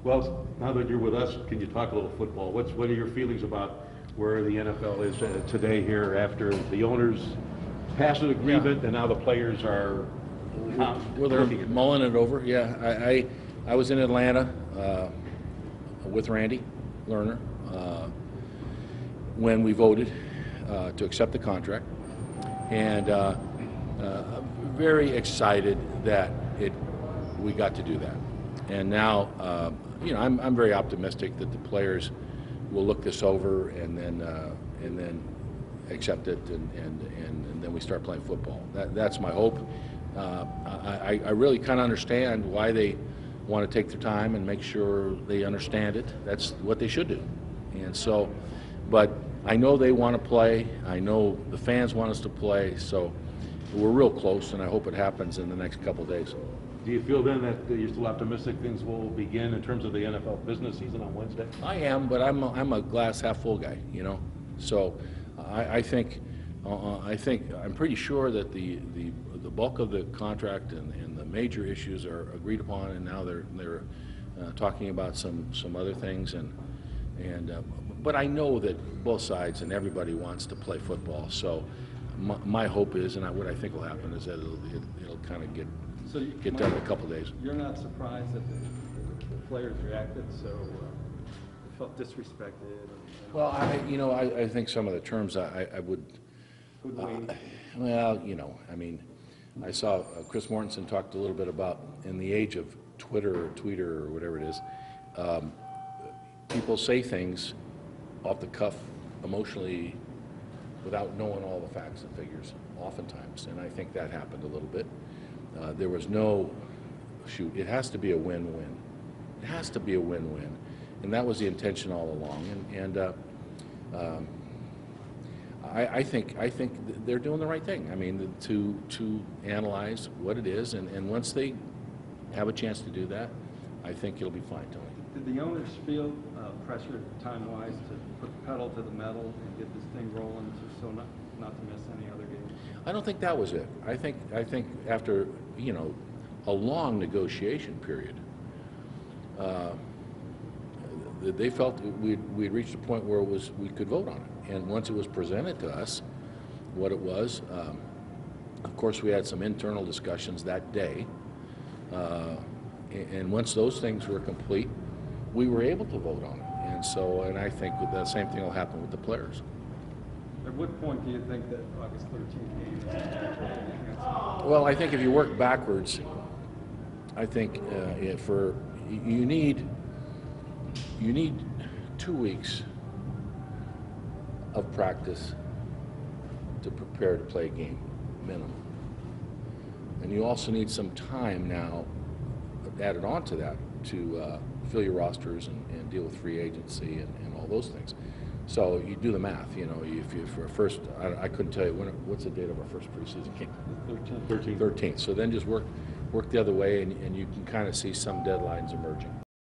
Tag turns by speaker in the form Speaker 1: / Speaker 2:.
Speaker 1: Well, now that you're with us, can you talk a little football? What are your feelings about where the NFL is today here after the owners passed an agreement and now the players are
Speaker 2: Well, they're mulling it over. Yeah, I was in Atlanta with Randy Lerner when we voted to accept the contract, and very excited that we got to do that. And now, I'm very optimistic that the players will look this over and then accept it, and then we start playing football. That's my hope. I really kind of understand why they want to take their time and make sure they understand it. That's what they should do. And so, but I know they want to play. I know the fans want us to play. So we're real close, and I hope it happens in the next couple of days.
Speaker 1: Do you feel then that you're still optimistic things will begin in terms of the NFL business season on Wednesday?
Speaker 2: I am, but I'm a glass half full guy, So I think I'm pretty sure that the bulk of the contract and the major issues are agreed upon, and now they're talking about some other things, but I know that both sides and everybody wants to play football. So my hope is, and what I think will happen is that it'll kind of get done in a couple of days.
Speaker 3: You're not surprised that the players reacted so felt disrespected?
Speaker 2: Well, I think some of the terms I would. Well, I saw Chris Mortensen talked a little bit about in the age of Twitter or Tweeter or whatever it is, people say things off the cuff, emotionally, without knowing all the facts and figures, oftentimes, and I think that happened a little bit. There was no, it has to be a win-win. It has to be a win-win, and that was the intention all along. I think they're doing the right thing. I mean, to analyze what it is, and once they have a chance to do that, I think it'll be fine, Tony.
Speaker 3: Did the owners feel pressure time-wise to put the pedal to the metal and get this thing rolling, so not to miss any other games?
Speaker 2: I don't think that was it. I think after a long negotiation period, they felt we'd reached a point where we could vote on it. And once it was presented to us, what it was, of course we had some internal discussions that day, and once those things were complete, we were able to vote on it. And I think the same thing will happen with the players.
Speaker 3: At what point do you think that August 13th game is canceled?
Speaker 2: Well, I think if you work backwards, I think you need 2 weeks of practice to prepare to play a game, minimum. And you also need some time now added on to that to fill your rosters and deal with free agency and all those things. So you do the math, if you for first, I couldn't tell you what's the date of our first preseason game?
Speaker 1: 13th.
Speaker 2: 13th. So then just work the other way, and you can kind of see some deadlines emerging.